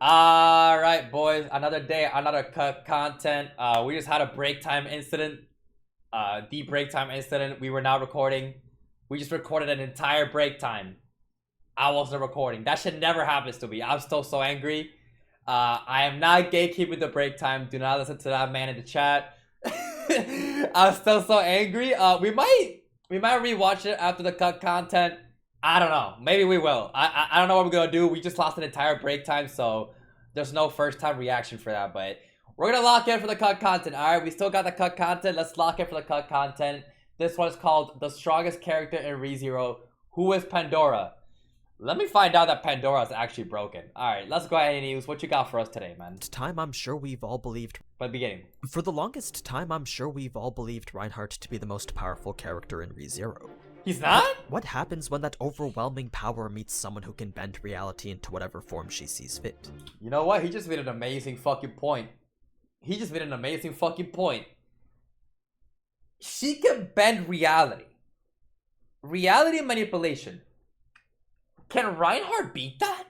All right, boys. Another day, another cut content. We just had a break time incident. The break time incident. We were not recording. We just recorded an entire break time. I wasn't recording. That shit never happens to me. I'm still so angry. I am not gatekeeping the break time. Do not listen to that man in the chat. I'm still so angry. We might rewatch it after the cut content. I don't know. Maybe we will. I don't know what we're gonna do. We just lost an entire break time, so there's no first time reaction for that. But we're gonna lock in for the cut content. All right, we still got the cut content. Let's lock in for the cut content. This one is called The Strongest Character in ReZero. Who is Pandora? Let me find out that Pandora is actually broken. All right, let's go ahead and use what you got for us today, man. Time I'm sure we've all believed. By the beginning. For the longest time, I'm sure we've all believed Reinhardt to be the most powerful character in ReZero. He's not? What happens when that overwhelming power meets someone who can bend reality into whatever form she sees fit? You know what? He just made an amazing fucking point. She can bend reality. Reality manipulation. Can Reinhardt beat that?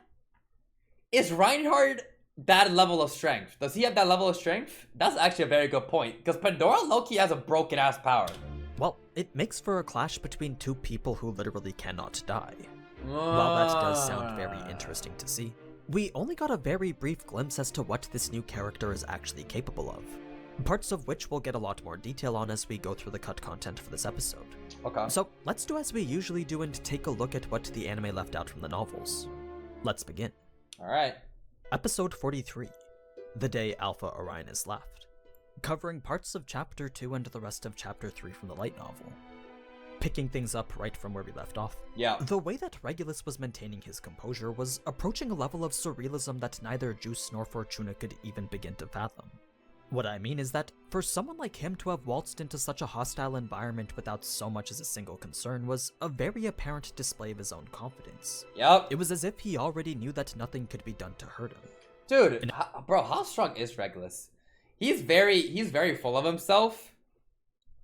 Is Reinhardt that level of strength? Does he have that level of strength? That's actually a very good point. Because Pandora low-key has a broken ass power. Well, it makes for a clash between two people who literally cannot die. While that does sound very interesting to see, we only got a very brief glimpse as to what this new character is actually capable of. Parts of which we'll get a lot more detail on as we go through the cut content for this episode. Okay. So let's do as we usually do and take a look at what the anime left out from the novels. Let's begin. Alright. Episode 43, The Day Alpha Orion is Left, covering parts of Chapter 2 and the rest of Chapter 3 from the light novel. Picking things up right from where we left off. Yeah. The way that Regulus was maintaining his composure was approaching a level of surrealism that neither Juice nor Fortuna could even begin to fathom. What I mean is that, for someone like him to have waltzed into such a hostile environment without so much as a single concern was a very apparent display of his own confidence. Yep. It was as if he already knew that nothing could be done to hurt him. Dude, bro, how strong is Regulus? He's very full of himself.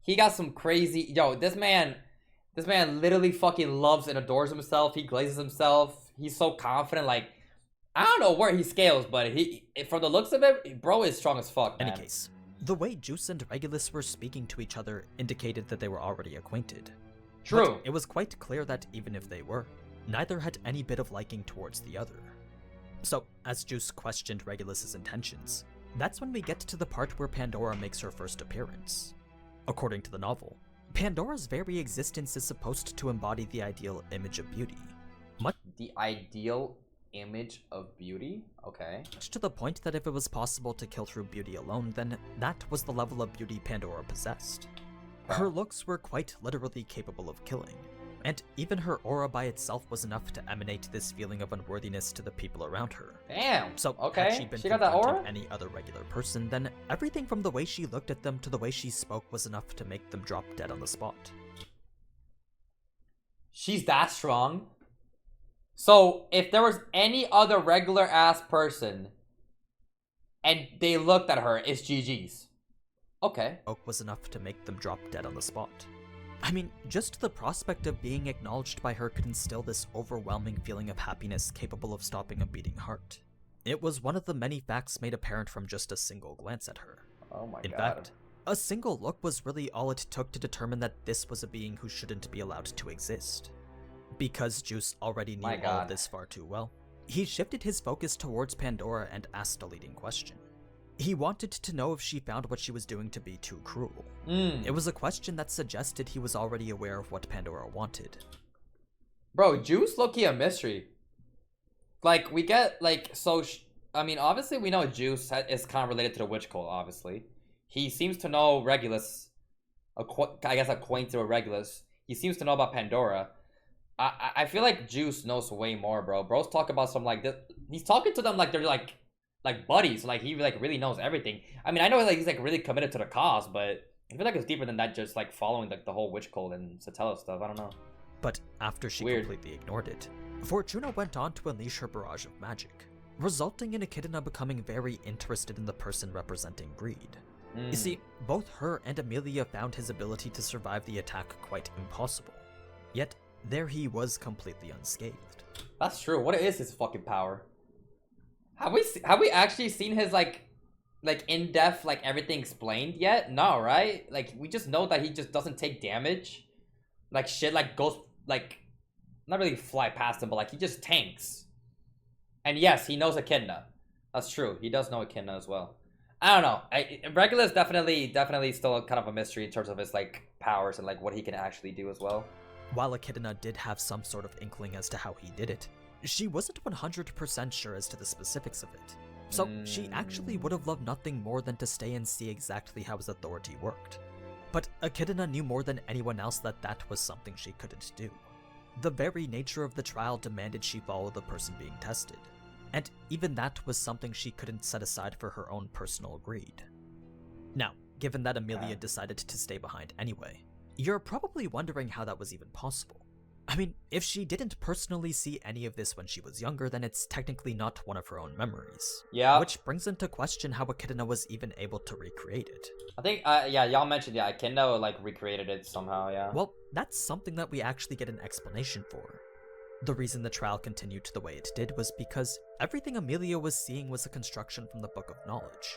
He got some crazy... Yo, this man literally fucking loves and adores himself. He glazes himself. He's so confident, like... I don't know where he scales, but from the looks of it, bro is strong as fuck, man. Any case, the way Juice and Regulus were speaking to each other indicated that they were already acquainted. True. But it was quite clear that even if they were, neither had any bit of liking towards the other. So, as Juice questioned Regulus's intentions, that's when we get to the part where Pandora makes her first appearance. According to the novel, Pandora's very existence is supposed to embody the ideal image of beauty. The ideal image of beauty? Okay. Much to the point that if it was possible to kill through beauty alone, then that was the level of beauty Pandora possessed. Her looks were quite literally capable of killing, and even her aura by itself was enough to emanate this feeling of unworthiness to the people around her. Damn. So, okay. had she been got that confronting aura? any other regular person, then everything from the way she looked at them to the way she spoke was enough to make them drop dead on the spot. She's that strong? So, if there was any other regular ass person and they looked at her, it's GG's. Okay. Spoke was enough to make them drop dead on the spot. I mean, just the prospect of being acknowledged by her could instill this overwhelming feeling of happiness capable of stopping a beating heart. It was one of the many facts made apparent from just a single glance at her. Oh my god. In fact, a single look was really all it took to determine that this was a being who shouldn't be allowed to exist. Because Juice already knew all of this far too well, he shifted his focus towards Pandora and asked a leading question. He wanted to know if she found what she was doing to be too cruel. It was a question that suggested he was already aware of what Pandora wanted. Bro, Juice low-key a mystery. Like, we get, like, so... I mean, obviously we know Juice is kind of related to the witch cult, obviously. He seems to know Regulus. I guess acquainted with Regulus. He seems to know about Pandora. I feel like Juice knows way more, bro. Bro's talk about some, like, this. He's talking to them like they're, like buddies. Like, he, like, really knows everything. I mean, I know, like, he's, like, really committed to the cause, but I feel like it's deeper than that, just, like, following, like, the whole witch cult and Satella stuff. I don't know. But after she completely ignored it, Fortuna went on to unleash her barrage of magic, resulting in Echidna becoming very interested in the person representing greed. You see, both her and Amelia found his ability to survive the attack quite impossible. Yet, there he was completely unscathed. That's true. What is his fucking power? Have we actually seen his like in-depth like everything explained yet? No, right? Like we just know that he just doesn't take damage. Like shit like goes like not really fly past him, but like he just tanks. And yes, he knows Echidna. That's true. He does know Echidna as well. I don't know. Regulus definitely still kind of a mystery in terms of his like powers and like what he can actually do as well. While Echidna did have some sort of inkling as to how he did it, she wasn't 100% sure as to the specifics of it. So she actually would have loved nothing more than to stay and see exactly how his authority worked. But Echidna knew more than anyone else that that was something she couldn't do. The very nature of the trial demanded she follow the person being tested. And even that was something she couldn't set aside for her own personal greed. Now, given that Amelia decided to stay behind anyway, you're probably wondering how that was even possible. I mean, if she didn't personally see any of this when she was younger, then it's technically not one of her own memories. Yeah. Which brings into question how Echidna was even able to recreate it. I think, yeah, y'all mentioned, yeah, Echidna like recreated it somehow, yeah. Well, that's something that we actually get an explanation for. The reason the trial continued the way it did was because everything Amelia was seeing was a construction from the Book of Knowledge.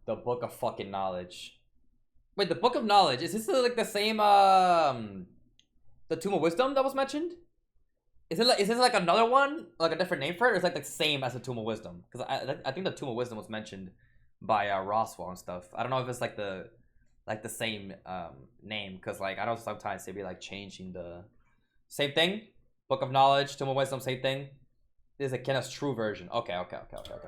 The Book of fucking Knowledge. Wait, the Book of Knowledge, is this like the same, the Tomb of Wisdom that was mentioned? Is this like another one? Like a different name for it? Or is it like the same as the Tomb of Wisdom? Because I think the Tomb of Wisdom was mentioned by Roswell and stuff. I don't know if it's like the same name. Because like I know sometimes they be like changing the same thing. Book of Knowledge, Tomb of Wisdom, same thing. This is Echidna's true version. Okay.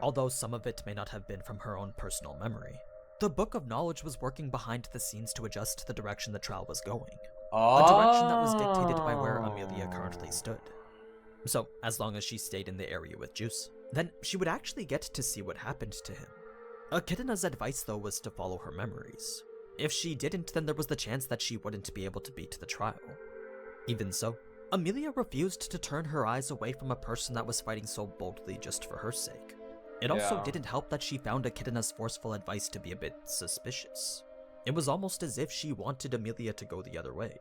Although some of it may not have been from her own personal memory, the Book of Knowledge was working behind the scenes to adjust the direction the trial was going. A direction that was dictated by where Amelia currently stood. So, as long as she stayed in the area with Juice, then she would actually get to see what happened to him. Echidna's advice, though, was to follow her memories. If she didn't, then there was the chance that she wouldn't be able to beat the trial. Even so, Amelia refused to turn her eyes away from a person that was fighting so boldly just for her sake. It also didn't help that she found Echidna's forceful advice to be a bit suspicious. It was almost as if she wanted Amelia to go the other way.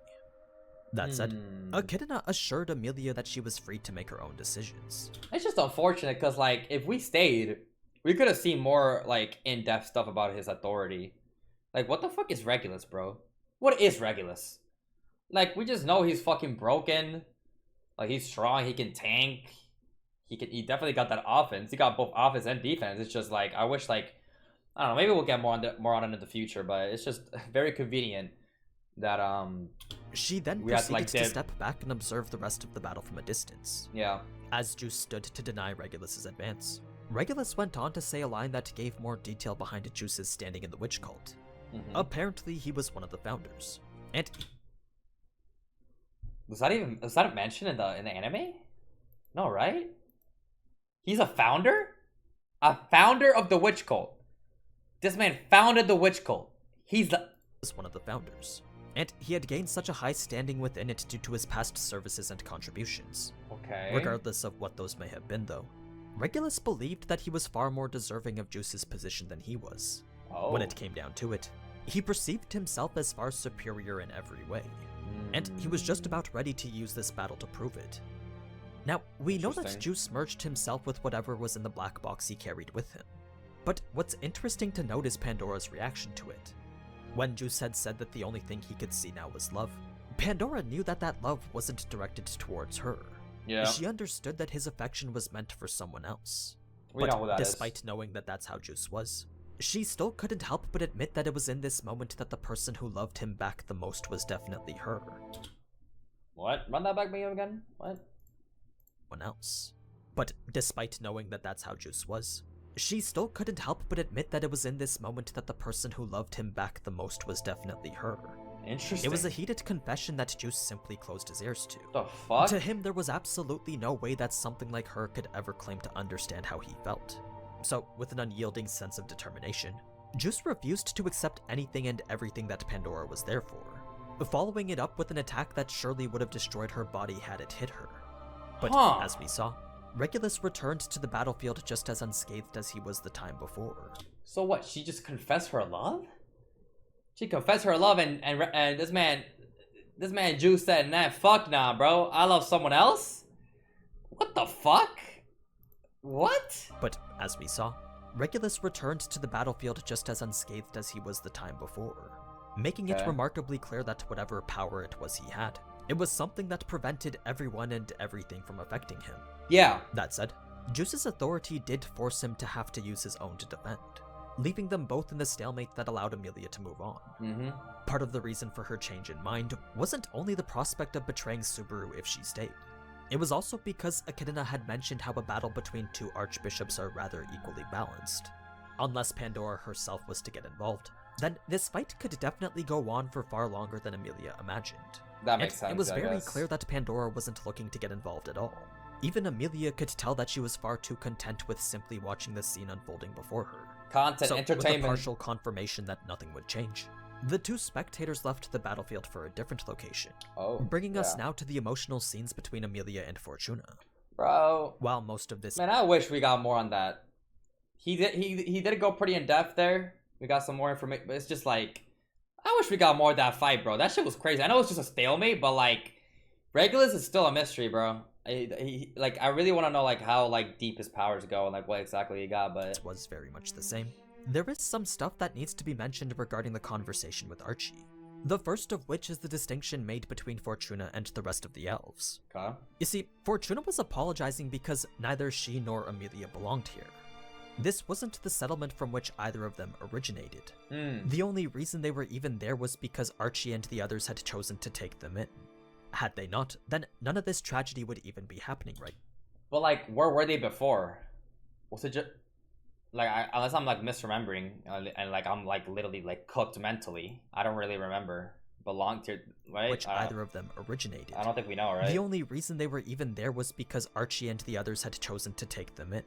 That said, Echidna assured Amelia that she was free to make her own decisions. It's just unfortunate because, like, if we stayed, we could have seen more, like, in-depth stuff about his authority. Like, what the fuck is Regulus, bro? What is Regulus? Like, we just know he's fucking broken. Like, he's strong, he can tank. He definitely got that offense. He got both offense and defense. It's just, like, I wish, like, I don't know, maybe we'll get more on it in the future, but it's just very convenient that she then proceeded to step back and observe the rest of the battle from a distance. Yeah. As Juice stood to deny Regulus's advance, Regulus went on to say a line that gave more detail behind Juice's standing in the witch cult. Apparently, he was one of the founders, and was that mentioned in the anime? No, right? He's a founder? A founder of the witch cult. This man founded the witch cult. Was one of the founders, and he had gained such a high standing within it due to his past services and contributions. Okay. Regardless of what those may have been, though, Regulus believed that he was far more deserving of Juice's position than he was. When it came down to it, he perceived himself as far superior in every way, and he was just about ready to use this battle to prove it. Now, we know that Juice merged himself with whatever was in the black box he carried with him. But what's interesting to note is Pandora's reaction to it. When Juice had said that the only thing he could see now was love, Pandora knew that that love wasn't directed towards her. Yeah. She understood that his affection was meant for someone else. Despite knowing that that's how Juice was, she still couldn't help but admit that it was in this moment that the person who loved him back the most was definitely her. What? Run that back again? What? One else. But despite knowing that that's how Juice was, she still couldn't help but admit that it was in this moment that the person who loved him back the most was definitely her. Interesting. It was a heated confession that Juice simply closed his ears to. The fuck? To him, there was absolutely no way that something like her could ever claim to understand how he felt. So, with an unyielding sense of determination, Juice refused to accept anything and everything that Pandora was there for, following it up with an attack that surely would have destroyed her body had it hit her. But as we saw, Regulus returned to the battlefield just as unscathed as he was the time before. So what, she just confessed her love? She confessed her love and this man Juice said, nah, fuck nah, bro. I love someone else? What the fuck? What? But as we saw, Regulus returned to the battlefield just as unscathed as he was the time before, making it remarkably clear that whatever power it was he had, it was something that prevented everyone and everything from affecting him. Yeah. That said, Juice's authority did force him to have to use his own to defend, leaving them both in the stalemate that allowed Amelia to move on. Part of the reason for her change in mind wasn't only the prospect of betraying Subaru if she stayed. It was also because Echidna had mentioned how a battle between two archbishops are rather equally balanced. Unless Pandora herself was to get involved, then this fight could definitely go on for far longer than Amelia imagined. That makes sense. It was very clear that Pandora wasn't looking to get involved at all. Even Amelia could tell that she was far too content with simply watching the scene unfolding before her. Content, entertainment. With a partial confirmation that nothing would change, the two spectators left the battlefield for a different location, bringing us now to the emotional scenes between Amelia and Fortuna. Bro. While most of this... Man, I wish we got more on that. He did go pretty in-depth there. We got some more information, but it's just like... I wish we got more of that fight, bro. That shit was crazy. I know it's just a stalemate, but like... Regulus is still a mystery, bro. I really want to know like how like deep his powers go and like what exactly he got, but... It was very much the same. There is some stuff that needs to be mentioned regarding the conversation with Archie. The first of which is the distinction made between Fortuna and the rest of the elves. Okay. You see, Fortuna was apologizing because neither she nor Amelia belonged here. This wasn't the settlement from which either of them originated. The only reason they were even there was because Archie and the others had chosen to take them in. Had they not, then none of this tragedy would even be happening, right? But like, where were they before? Was it just... Like, unless I'm like misremembering, and like I'm like literally like cooked mentally, I don't really remember. Belonged to, right? Which either of them originated. I don't think we know, right? The only reason they were even there was because Archie and the others had chosen to take them in.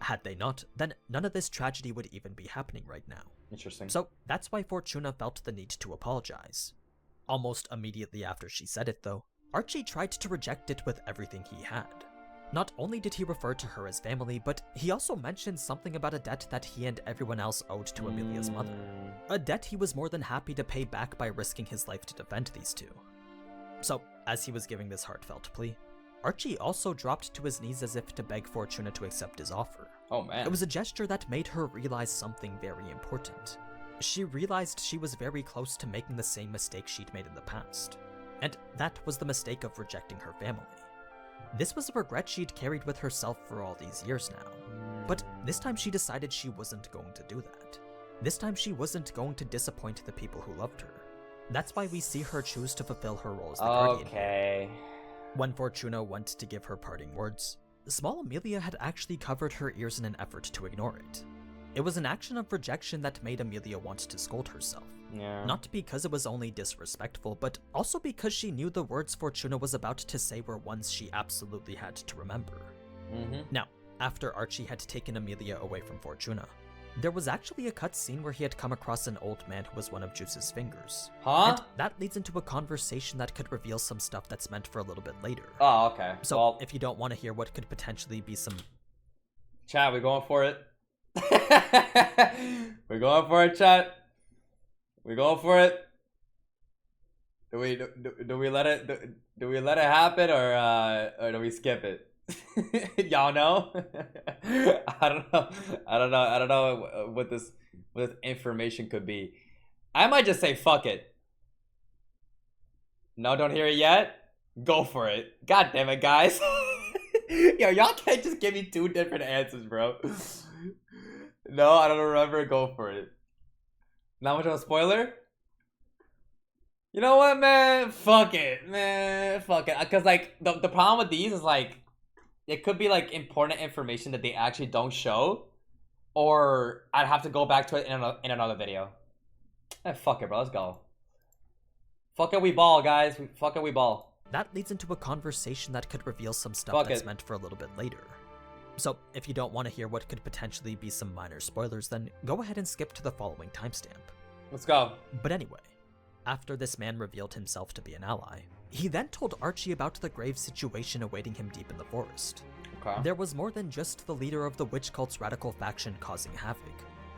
Had they not, then none of this tragedy would even be happening right now. Interesting. So that's why Fortuna felt the need to apologize. Almost immediately after she said it, though, Archie tried to reject it with everything he had. Not only did he refer to her as family, but he also mentioned something about a debt that he and everyone else owed to Amelia's mother. A debt he was more than happy to pay back by risking his life to defend these two. So, as he was giving this heartfelt plea, Archie also dropped to his knees as if to beg Fortuna to accept his offer. Oh man. It was a gesture that made her realize something very important. She realized she was very close to making the same mistake she'd made in the past. And that was the mistake of rejecting her family. This was a regret she'd carried with herself for all these years now. But this time she decided she wasn't going to do that. This time she wasn't going to disappoint the people who loved her. That's why we see her choose to fulfill her role as the guardian. Okay. When Fortuna went to give her parting words, small Amelia had actually covered her ears in an effort to ignore it. It was an action of rejection that made Amelia want to scold herself. Yeah. Not because it was only disrespectful, but also because she knew the words Fortuna was about to say were ones she absolutely had to remember. Now, after Archie had taken Amelia away from Fortuna, there was actually a cutscene where he had come across an old man who was one of Juice's fingers. Huh? And that leads into a conversation that could reveal some stuff that's meant for a little bit later. Oh, okay. So, well, if you don't want to hear what could potentially be some... Chat, we going for it? We're going for it, chat. We're going for it. Do we let it do we let it happen or do we skip it? Y'all know? I don't know what this information could be. I might just say fuck it. No, don't hear it yet? Go for it. God damn it, guys. Yo, y'all can't just give me two different answers, bro. No, I don't remember. Go for it. Not much of a spoiler? You know what, man? Fuck it, man. Fuck it. Because, like, the problem with these is, like, it could be, like, important information that they actually don't show. Or I'd have to go back to it in another video. Fuck it, bro. Let's go. Fuck it, we ball, guys. Fuck it, we ball. That leads into a conversation that could reveal some stuff that's meant for a little bit later. So, if you don't want to hear what could potentially be some minor spoilers, then go ahead and skip to the following timestamp. Let's go. But anyway, after this man revealed himself to be an ally, he then told Archie about the grave situation awaiting him deep in the forest. Okay. There was more than just the leader of the witch cult's radical faction causing havoc.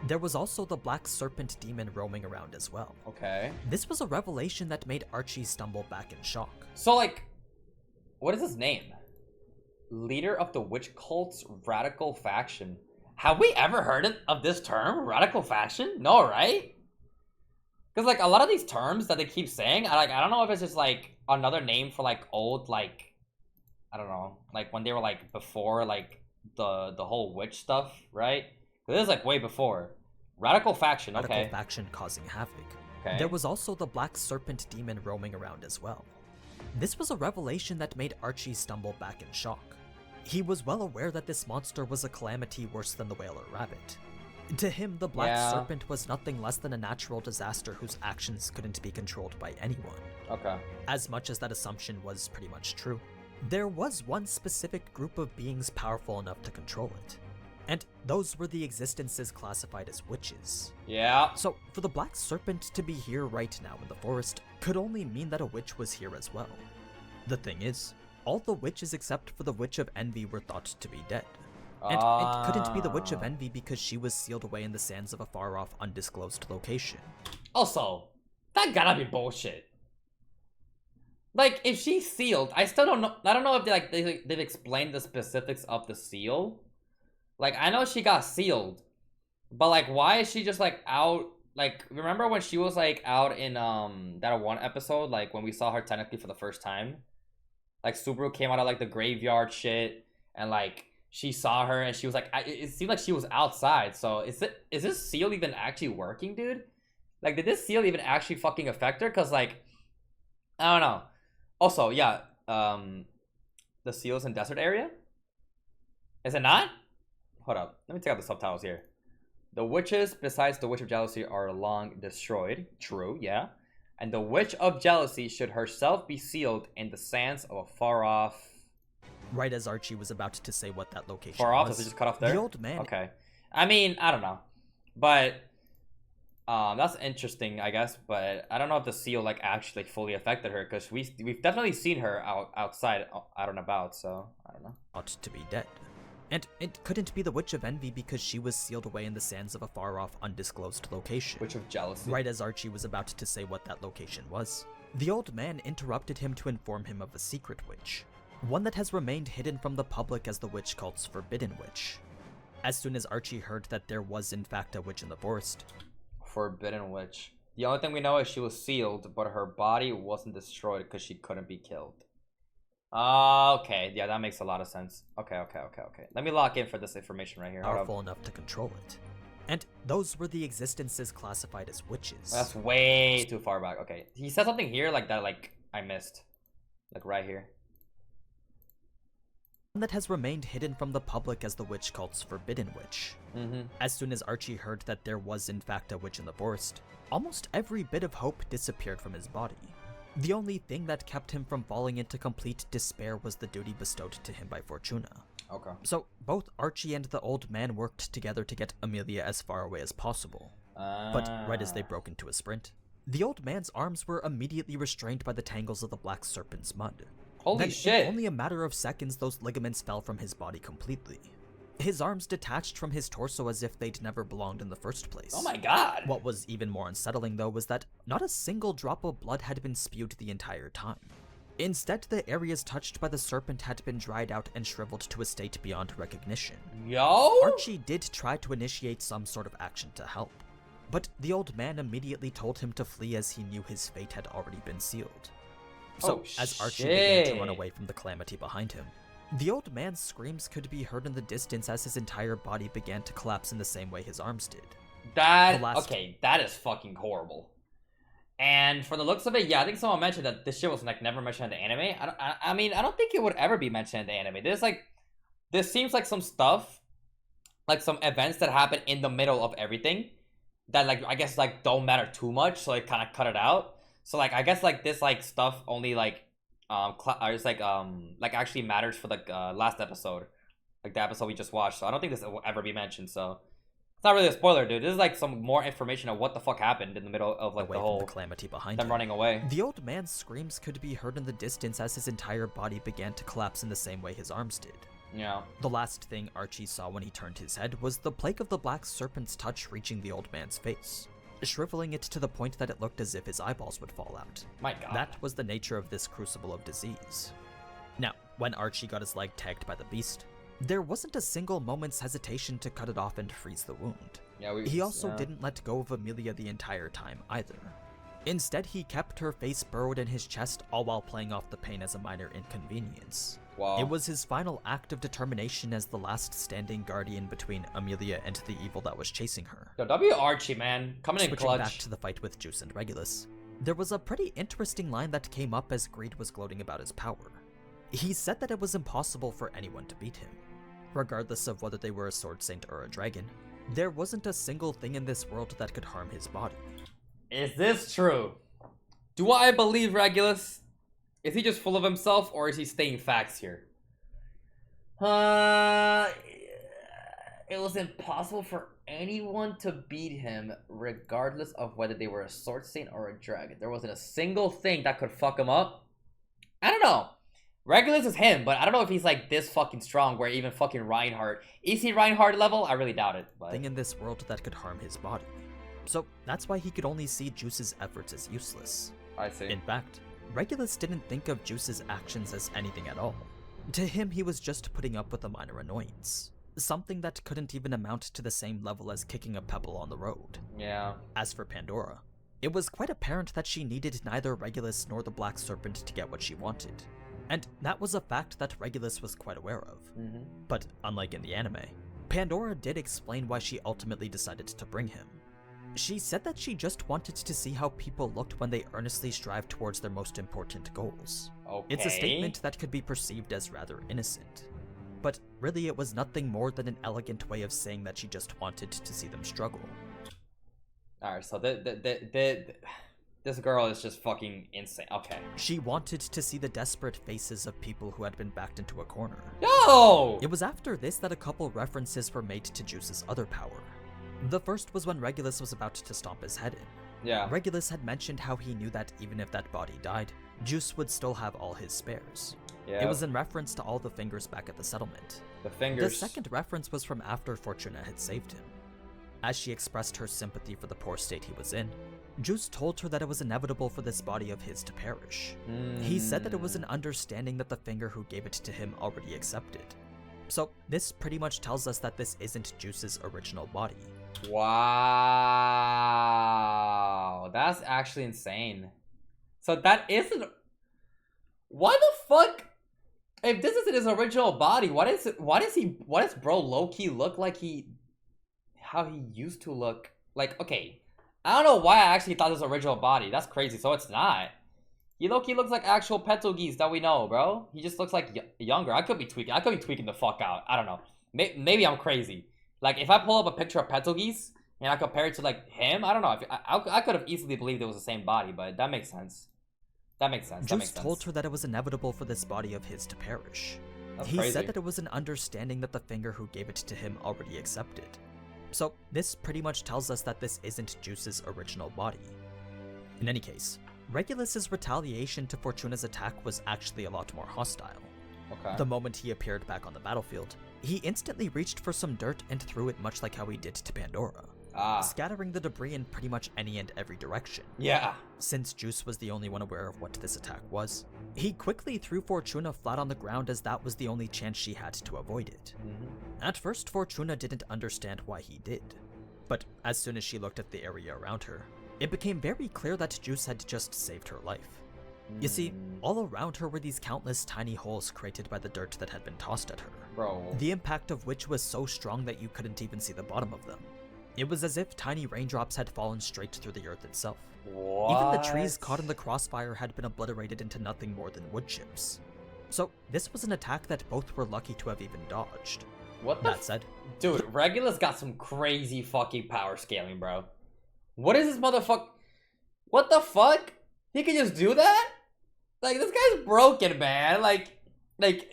There was also the Black Serpent demon roaming around as well. Okay. This was a revelation that made Archie stumble back in shock. So, like, what is his name? Leader of the witch cult's radical faction. Have we ever heard of this term? Radical faction? No, right? Because, like, a lot of these terms that they keep saying, I don't know if it's just, like, another name for, like, old, like, I don't know, like, when they were, like, before, like, the whole witch stuff, right? This is, like, way before. Radical faction, okay. Radical faction causing havoc. Okay. There was also the Black Serpent demon roaming around as well. This was a revelation that made Archie stumble back in shock. He was well aware that this monster was a calamity worse than the whale or rabbit. To him, the Black Serpent was nothing less than a natural disaster whose actions couldn't be controlled by anyone. Okay. As much as that assumption was pretty much true, there was one specific group of beings powerful enough to control it. And those were the existences classified as witches. Yeah. So, for the Black Serpent to be here right now in the forest could only mean that a witch was here as well. The thing is, all the witches except for the Witch of Envy were thought to be dead. And it couldn't be the Witch of Envy because she was sealed away in the sands of a far-off, undisclosed location. Also, that gotta be bullshit. Like, if she's sealed, I still don't know. I don't know if they've explained the specifics of the seal. Like, I know she got sealed, but like, why is she just like out? Like, remember when she was like out in that one episode, like when we saw her technically for the first time? Like, Subaru came out of like the graveyard shit, and like she saw her, and she was like, it seemed like she was outside. So is this seal even actually working, dude? Like, did this seal even actually fucking affect her? Cause like, I don't know. Also, yeah, the seal's in desert area. Is it not? Hold up, let me take out the subtitles here. The witches, besides the Witch of Jealousy, are long destroyed. True, yeah. And the Witch of Jealousy should herself be sealed in the sands of a far-off... Right as Archie was about to say what that location far-off? was, Does it just cut off there? The old man... Okay. I mean, I don't know. But... that's interesting, I guess. But I don't know if the seal, like, actually like, fully affected her. Because we've definitely seen her outside, out and about. So, I don't know. Ought to be dead. And it couldn't be the Witch of Envy because she was sealed away in the sands of a far-off, undisclosed location. Witch of Jealousy. Right as Archie was about to say what that location was, the old man interrupted him to inform him of a secret witch. One that has remained hidden from the public as the witch cult's Forbidden Witch. As soon as Archie heard that there was in fact a witch in the forest. Forbidden Witch. The only thing we know is she was sealed, but her body wasn't destroyed because she couldn't be killed. Okay, yeah, that makes a lot of sense. Okay. Let me lock in for this information right here. Powerful enough to control it. And those were the existences classified as witches. That's way too far back. Okay, he said something here like that, like I missed. Like right here. One that has remained hidden from the public as the witch cult's Forbidden Witch. As soon as Archie heard that there was in fact a witch in the forest, almost every bit of hope disappeared from his body. The only thing that kept him from falling into complete despair was the duty bestowed to him by Fortuna. Okay. So, both Archie and the old man worked together to get Amelia as far away as possible. But right as they broke into a sprint, the old man's arms were immediately restrained by the tangles of the Black Serpent's mud. Holy shit! In only a matter of seconds, those ligaments fell from his body completely. His arms detached from his torso as if they'd never belonged in the first place. Oh my god! What was even more unsettling, though, was that not a single drop of blood had been spewed the entire time. Instead, the areas touched by the serpent had been dried out and shriveled to a state beyond recognition. Yo! Archie did try to initiate some sort of action to help, but the old man immediately told him to flee as he knew his fate had already been sealed. So, as Archie began to run away from the calamity behind him, the old man's screams could be heard in the distance as his entire body began to collapse in the same way his arms did. Okay, that is fucking horrible. And for the looks of it, yeah, I think someone mentioned that this shit was like never mentioned in the anime. I mean, I don't think it would ever be mentioned in the anime. This seems like some stuff, like some events that happen in the middle of everything that like I guess like don't matter too much, so like kind of cut it out. So like I guess like this like stuff only like it's like actually matters for the last episode, like the episode we just watched. So I don't think this will ever be mentioned. So it's not really a spoiler, dude. This is like some more information of what the fuck happened in the middle of like the whole calamity behind them running away. The old man's screams could be heard in the distance as his entire body began to collapse in the same way his arms did. Yeah. The last thing Archie saw when he turned his head was the plague of the Black Serpent's touch reaching the old man's face, shriveling it to the point that it looked as if his eyeballs would fall out. My god. That was the nature of this crucible of disease. Now, when Archie got his leg tagged by the beast, there wasn't a single moment's hesitation to cut it off and freeze the wound. He also didn't let go of Amelia the entire time either. Instead, he kept her face burrowed in his chest, all while playing off the pain as a minor inconvenience. Wow. It was his final act of determination as the last standing guardian between Amelia and the evil that was chasing her. Yo, W Archie, man. Coming in clutch. Switching back to the fight with Juice and Regulus, there was a pretty interesting line that came up as Greed was gloating about his power. He said that it was impossible for anyone to beat him. Regardless of whether they were a sword saint or a dragon, there wasn't a single thing in this world that could harm his body. Is this true? Do I believe Regulus? Is he just full of himself, or is he stating facts here? It was impossible for anyone to beat him, regardless of whether they were a sword saint or a dragon. There wasn't a single thing that could fuck him up. I don't know. Regulus is him, but I don't know if he's like this fucking strong where even fucking Reinhardt. Is he Reinhardt level? I really doubt it. But thing in this world that could harm his body. So that's why he could only see Juice's efforts as useless. I see. In fact, Regulus didn't think of Juice's actions as anything at all. To him, he was just putting up with a minor annoyance. Something that couldn't even amount to the same level as kicking a pebble on the road. Yeah. As for Pandora, it was quite apparent that she needed neither Regulus nor the Black Serpent to get what she wanted. And that was a fact that Regulus was quite aware of. But unlike in the anime, Pandora did explain why she ultimately decided to bring him. She said that she just wanted to see how people looked when they earnestly strive towards their most important goals. Okay. It's a statement that could be perceived as rather innocent. But really it was nothing more than an elegant way of saying that she just wanted to see them struggle. Alright, so this girl is just fucking insane. Okay. She wanted to see the desperate faces of people who had been backed into a corner. Yo! It was after this that a couple references were made to Juice's other power. The first was when Regulus was about to stomp his head in. Yeah. Regulus had mentioned how he knew that even if that body died, Juice would still have all his spares. Yeah. It was in reference to all the fingers back at the settlement. The fingers. The second reference was from after Fortuna had saved him. As she expressed her sympathy for the poor state he was in, Juice told her that it was inevitable for this body of his to perish. He said that it was an understanding that the finger who gave it to him already accepted. So this pretty much tells us that this isn't Juice's original body. Wow. That's actually insane. So that isn't... Why the fuck? If this isn't his original body, why does bro low-key look like how he used to look? Like, okay, I don't know why I actually thought this was original body. That's crazy. So it's not. He low-key looks like actual Petogis that we know, bro. He just looks like younger. I could be tweaking the fuck out. I don't know. Maybe I'm crazy. Like, if I pull up a picture of Petogis and I compare it to like him, I don't know. I could have easily believed it was the same body, but that makes sense. Juice told her that it was inevitable for this body of his to perish. He said that it was an understanding that the finger who gave it to him already accepted. So this pretty much tells us that this isn't Juice's original body. In any case, Regulus's retaliation to Fortuna's attack was actually a lot more hostile. Okay. The moment he appeared back on the battlefield, he instantly reached for some dirt and threw it much like how he did to Pandora. Scattering the debris in pretty much any and every direction. Yeah. Since Juice was the only one aware of what this attack was, he quickly threw Fortuna flat on the ground as that was the only chance she had to avoid it. At first, Fortuna didn't understand why he did, but as soon as she looked at the area around her, it became very clear that Juice had just saved her life. You see, all around her were these countless tiny holes created by the dirt that had been tossed at her. Bro. The impact of which was so strong that you couldn't even see the bottom of them. It was as if tiny raindrops had fallen straight through the earth itself. What? Even the trees caught in the crossfire had been obliterated into nothing more than wood chips. So this was an attack that both were lucky to have even dodged. What that said, dude, Regulus got some crazy fucking power scaling, bro. What is this motherfucker? What the fuck? He can just do that? Like, this guy's broken, man. Like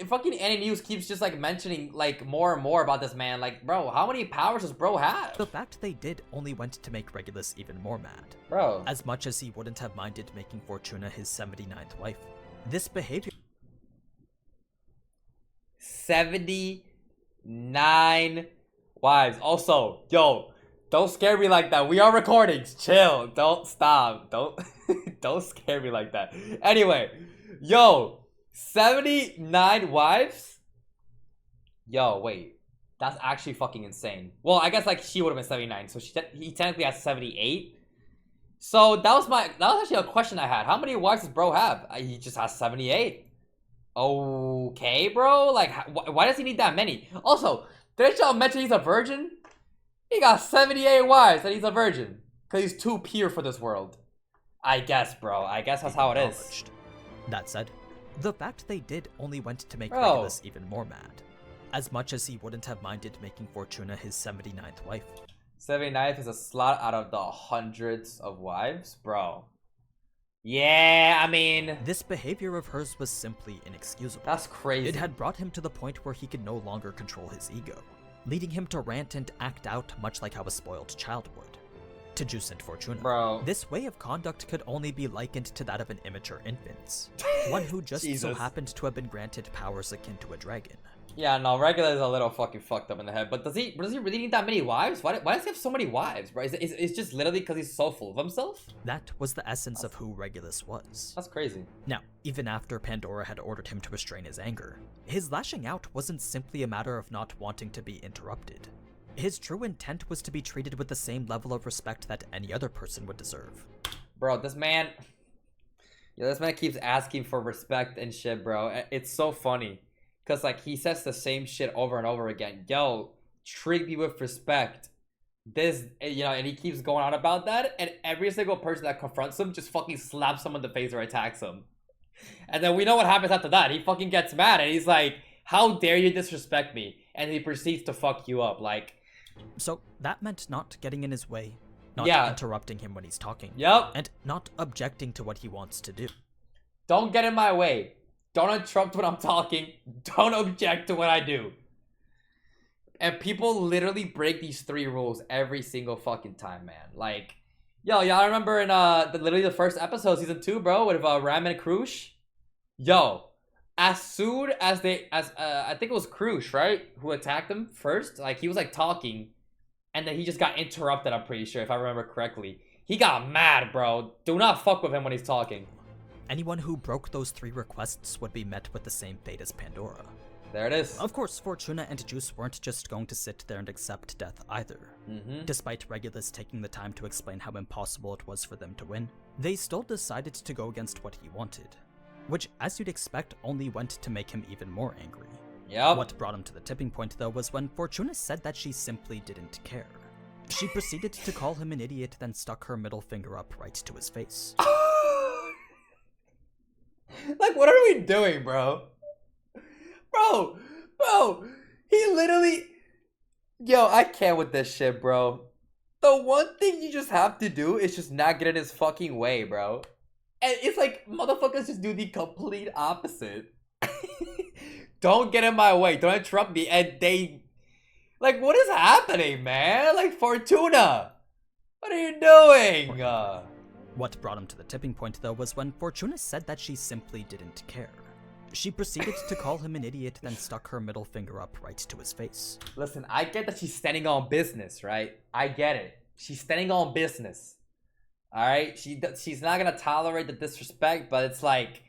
fucking AniNews keeps just like mentioning like more and more about this man. Like, bro, how many powers does bro have? The fact they did only went to make Regulus even more mad. Bro. As much as he wouldn't have minded making Fortuna his 79th wife, this behavior... 79 wives. Also, yo, don't scare me like that. We are recording. Chill. Don't stop. Don't scare me like that. Anyway, yo, 79 wives? Yo, wait. That's actually fucking insane. Well, I guess like she would have been 79, so he technically has 78. So that was actually a question I had. How many wives does bro have? He just has 78. Okay, bro. Like, why does he need that many? Also, did y'all mention he's a virgin? He got 78 wives and he's a virgin. Because he's too pure for this world. I guess, bro. I guess that's how it is. That said, the fact they did only went to make Regulus even more mad. As much as he wouldn't have minded making Fortuna his 79th wife. 79th is a slot out of the hundreds of wives? Bro. Yeah, I mean... This behavior of hers was simply inexcusable. That's crazy. It had brought him to the point where he could no longer control his ego, leading him to rant and act out much like how a spoiled child would. To Juice and Fortuna, bro, this way of conduct could only be likened to that of an immature infant's. One who just so happened to have been granted powers akin to a dragon. Yeah, no, Regulus is a little fucking fucked up in the head. But does he really need that many wives? Why does he have so many wives, bro? It's just literally because he's so full of himself? That was the essence of who Regulus was. That's crazy. Now, even after Pandora had ordered him to restrain his anger, his lashing out wasn't simply a matter of not wanting to be interrupted. His true intent was to be treated with the same level of respect that any other person would deserve. Bro, this man keeps asking for respect and shit, bro. It's so funny. Because, like, he says the same shit over and over again. Yo, treat me with respect. This, you know, and he keeps going on about that. And every single person that confronts him just fucking slaps him in the face or attacks him. And then we know what happens after that. He fucking gets mad and he's like, how dare you disrespect me? And he proceeds to fuck you up, like... So, that meant not getting in his way, not interrupting him when he's talking, and not objecting to what he wants to do. Don't get in my way. Don't interrupt when I'm talking. Don't object to what I do. And people literally break these 3 rules every single fucking time, man. Like, yo, y'all remember in literally the first episode, season 2, bro, with Ram and Krush? Yo, as soon as I think it was Krush, right, who attacked him first. Like, he was like talking, and then he just got interrupted. I'm pretty sure, if I remember correctly. He got mad, bro. Do not fuck with him when he's talking. Anyone who broke those 3 requests would be met with the same fate as Pandora. There it is. Of course, Fortuna and Juice weren't just going to sit there and accept death either. Despite Regulus taking the time to explain how impossible it was for them to win, they still decided to go against what he wanted. Which, as you'd expect, only went to make him even more angry. What brought him to the tipping point, though, was when Fortuna said that she simply didn't care. She proceeded to call him an idiot, then stuck her middle finger up right to his face. Like, what are we doing, bro? Bro, he literally... Yo, I can't with this shit, bro. The one thing you just have to do is just not get in his fucking way, bro. And it's like, motherfuckers just do the complete opposite. Don't get in my way. Don't interrupt me. And they... Like, what is happening, man? Like, Fortuna, what are you doing? What brought him to the tipping point, though, was when Fortuna said that she simply didn't care. She proceeded to call him an idiot, then stuck her middle finger up right to his face. Listen, I get that she's standing on business, right? I get it. She's standing on business. Alright? She's not gonna tolerate the disrespect, but it's like...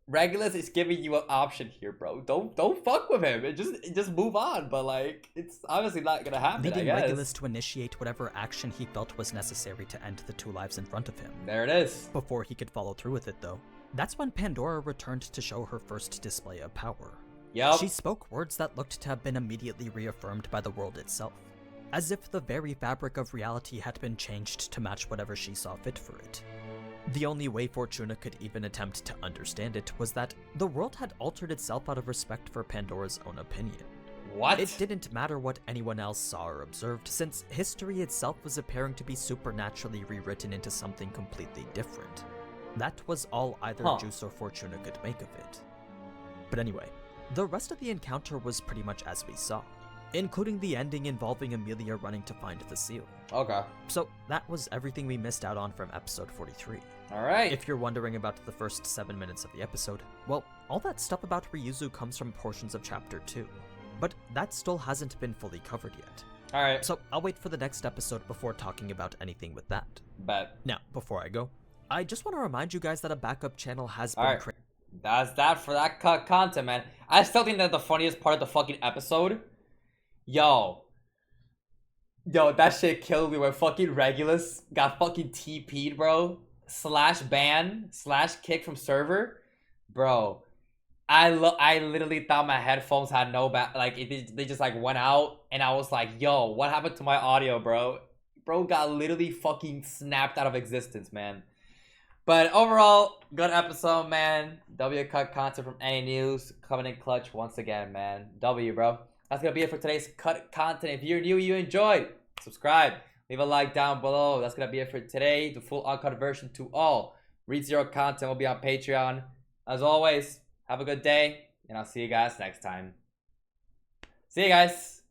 Regulus is giving you an option here, bro. Don't fuck with him. Just move on. But like, it's obviously not gonna happen. Leading Regulus to initiate whatever action he felt was necessary to end the 2 lives in front of him. There it is. Before he could follow through with it, though, that's when Pandora returned to show her first display of power. She spoke words that looked to have been immediately reaffirmed by the world itself, as if the very fabric of reality had been changed to match whatever she saw fit for it. The only way Fortuna could even attempt to understand it was that the world had altered itself out of respect for Pandora's own opinion. What? It didn't matter what anyone else saw or observed, since history itself was appearing to be supernaturally rewritten into something completely different. That was all either Juice or Fortuna could make of it. But anyway, the rest of the encounter was pretty much as we saw, including the ending involving Amelia running to find the seal. Okay. So that was everything we missed out on from episode 43. Alright. If you're wondering about the first 7 minutes of the episode, well, all that stuff about Ryuzu comes from portions of chapter 2. But that still hasn't been fully covered yet. Alright. So I'll wait for the next episode before talking about anything with that. Bet. Now, before I go, I just want to remind you guys that a backup channel has been created. That's that for that cut content, man. I still think that the funniest part of the fucking episode, yo, that shit killed me when fucking Regulus got fucking TP'd, bro. /ban /kick from server, bro. I literally thought my headphones had no they just like went out, and I was like, yo, what happened to my audio, bro? Bro got literally fucking snapped out of existence, man. But overall, good episode, man. W cut content from AniNews coming in clutch once again, man. W, bro. That's gonna be it for today's cut content. If you're new, you enjoyed, subscribe, leave a like down below. That's gonna be it for today. The full uncut version to all ReadZero content will be on Patreon. As always, have a good day, and I'll see you guys next time. See you guys.